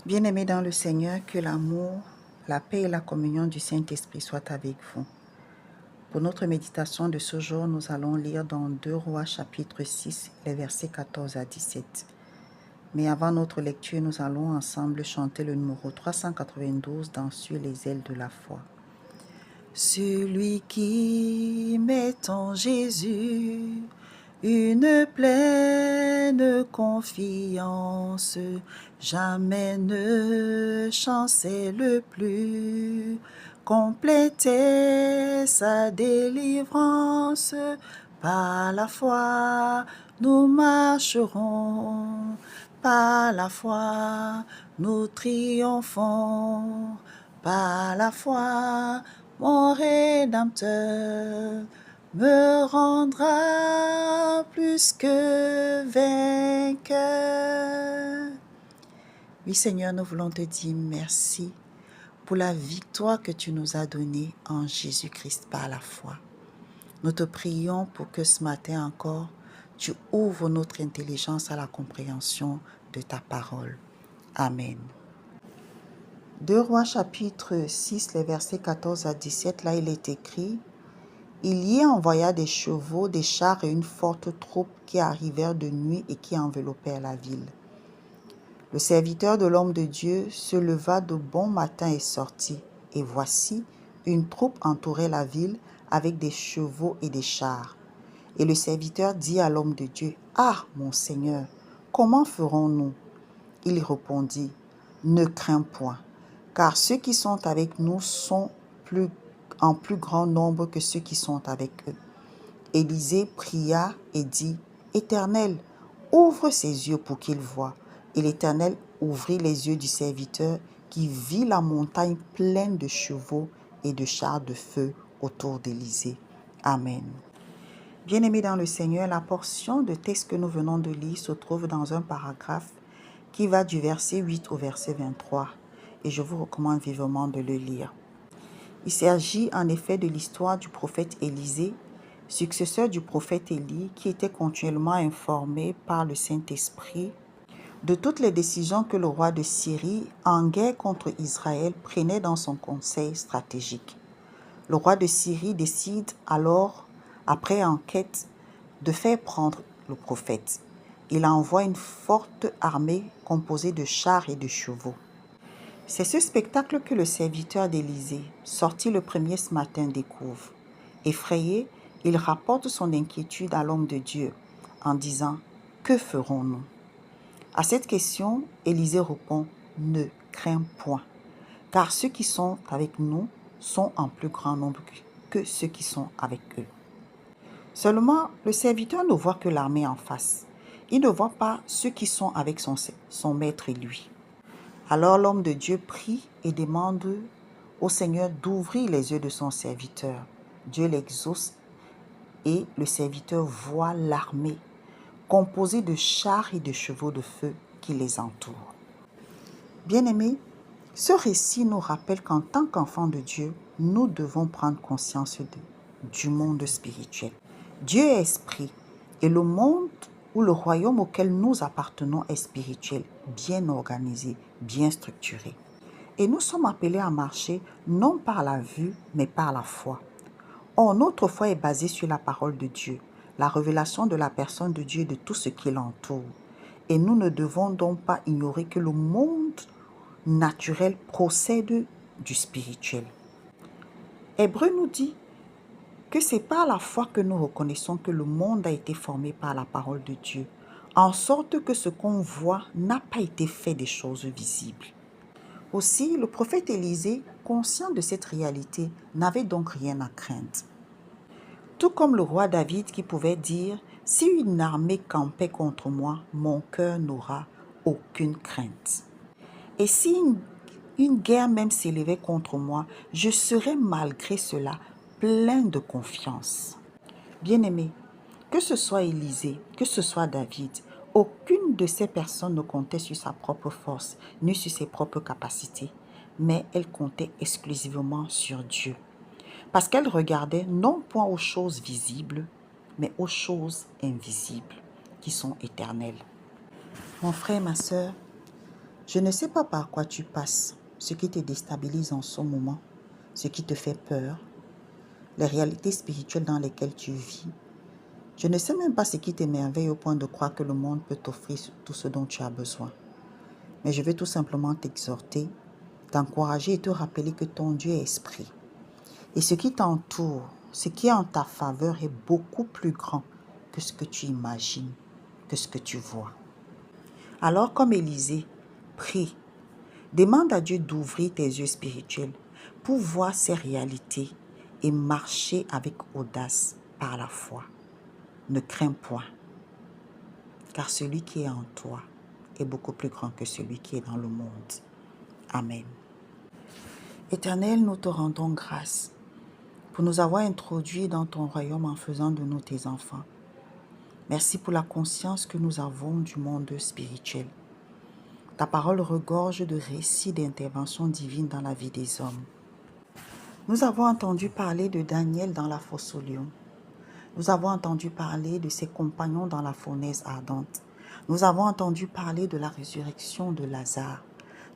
Bien-aimés dans le Seigneur, que l'amour, la paix et la communion du Saint-Esprit soient avec vous. Pour notre méditation de ce jour, nous allons lire dans 2 Rois chapitre 6, les versets 14 à 17. Mais avant notre lecture, nous allons ensemble chanter le numéro 392 dans Sur les ailes de la foi. Celui qui met en Jésus une pleine confiance, jamais ne chancelle plus, compléter sa délivrance. Par la foi, nous marcherons, par la foi, nous triomphons, par la foi, mon Rédempteur me rendra plus que vainqueur. Oui Seigneur, nous voulons te dire merci pour la victoire que tu nous as donnée en Jésus-Christ par la foi. Nous te prions pour que ce matin encore, tu ouvres notre intelligence à la compréhension de ta parole. Amen. 2 Rois chapitre 6, les versets 14 à 17, là il est écrit: Il y envoya des chevaux, des chars et une forte troupe qui arrivèrent de nuit et qui enveloppèrent la ville. Le serviteur de l'homme de Dieu se leva de bon matin et sortit, et voici, une troupe entourait la ville avec des chevaux et des chars. Et le serviteur dit à l'homme de Dieu: Ah, mon Seigneur, comment ferons-nous? Il répondit: Ne crains point, car ceux qui sont avec nous sont en plus grand nombre que ceux qui sont avec eux. Élisée pria et dit: Éternel, ouvre ses yeux pour qu'il voie. Et l'Éternel ouvrit les yeux du serviteur qui vit la montagne pleine de chevaux et de chars de feu autour d'Élisée. Amen. Bien-aimés dans le Seigneur, la portion de texte que nous venons de lire se trouve dans un paragraphe qui va du verset 8 au verset 23, et je vous recommande vivement de le lire. Il s'agit en effet de l'histoire du prophète Élisée, successeur du prophète Élie, qui était continuellement informé par le Saint-Esprit de toutes les décisions que le roi de Syrie, en guerre contre Israël, prenait dans son conseil stratégique. Le roi de Syrie décide alors, après enquête, de faire prendre le prophète. Il envoie une forte armée composée de chars et de chevaux. C'est ce spectacle que le serviteur d'Élisée, sorti le premier ce matin, découvre. Effrayé, il rapporte son inquiétude à l'homme de Dieu en disant: Que ferons-nous? À cette question, Élisée répond: Ne crains point, car ceux qui sont avec nous sont en plus grand nombre que ceux qui sont avec eux. Seulement, le serviteur ne voit que l'armée en face. Il ne voit pas ceux qui sont avec son maître et lui. Alors l'homme de Dieu prie et demande au Seigneur d'ouvrir les yeux de son serviteur. Dieu l'exauce et le serviteur voit l'armée composée de chars et de chevaux de feu qui les entourent. Bien-aimés, ce récit nous rappelle qu'en tant qu'enfants de Dieu, nous devons prendre conscience du monde spirituel. Dieu est esprit et le monde ou le royaume auquel nous appartenons est spirituel, bien organisé, bien structuré. Et nous sommes appelés à marcher non par la vue, mais par la foi. Or, notre foi est basée sur la parole de Dieu, la révélation de la personne de Dieu et de tout ce qui l'entoure. Et nous ne devons donc pas ignorer que le monde naturel procède du spirituel. Hébreu nous dit que c'est par la foi que nous reconnaissons que le monde a été formé par la parole de Dieu, en sorte que ce qu'on voit n'a pas été fait des choses visibles. Aussi, le prophète Élisée, conscient de cette réalité, n'avait donc rien à craindre. Tout comme le roi David qui pouvait dire: « Si une armée campait contre moi, mon cœur n'aura aucune crainte. Et si une guerre même s'élevait contre moi, je serais malgré cela plein de confiance. » Bien-aimés, que ce soit Élisée, que ce soit David, aucune de ces personnes ne comptait sur sa propre force, ni sur ses propres capacités, mais elle comptait exclusivement sur Dieu. Parce qu'elle regardait non point aux choses visibles, mais aux choses invisibles, qui sont éternelles. Mon frère, ma sœur, Je ne sais pas par quoi tu passes, ce qui te déstabilise en ce moment, ce qui te fait peur, les réalités spirituelles dans lesquelles tu vis. Je ne sais même pas ce qui t'émerveille au point de croire que le monde peut t'offrir tout ce dont tu as besoin. Mais je vais tout simplement t'exhorter, t'encourager et te rappeler que ton Dieu est esprit. Et ce qui t'entoure, ce qui est en ta faveur est beaucoup plus grand que ce que tu imagines, que ce que tu vois. Alors comme Élisée, prie, demande à Dieu d'ouvrir tes yeux spirituels pour voir ces réalités et marcher avec audace par la foi. Ne crains point, car celui qui est en toi est beaucoup plus grand que celui qui est dans le monde. Amen. Éternel, nous te rendons grâce pour nous avoir introduits dans ton royaume en faisant de nous tes enfants. Merci pour la conscience que nous avons du monde spirituel. Ta parole regorge de récits d'interventions divines dans la vie des hommes. Nous avons entendu parler de Daniel dans la fosse aux lions. Nous avons entendu parler de ses compagnons dans la fournaise ardente. Nous avons entendu parler de la résurrection de Lazare.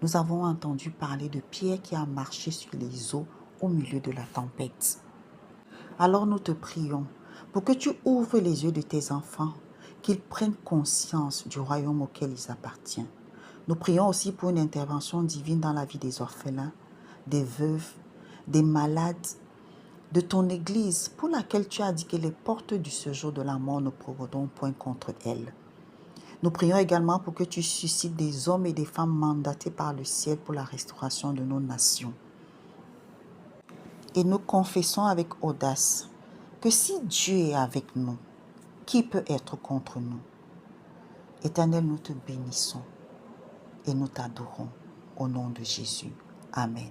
Nous avons entendu parler de Pierre qui a marché sur les eaux au milieu de la tempête. Alors nous te prions pour que tu ouvres les yeux de tes enfants, qu'ils prennent conscience du royaume auquel ils appartiennent. Nous prions aussi pour une intervention divine dans la vie des orphelins, des veuves, des malades, de ton Église pour laquelle tu as dit que les portes du séjour de la mort ne pourront point contre elle. Nous prions également pour que tu suscites des hommes et des femmes mandatés par le ciel pour la restauration de nos nations. Et nous confessons avec audace que si Dieu est avec nous, qui peut être contre nous? Éternel, nous te bénissons et nous t'adorons au nom de Jésus. Amen.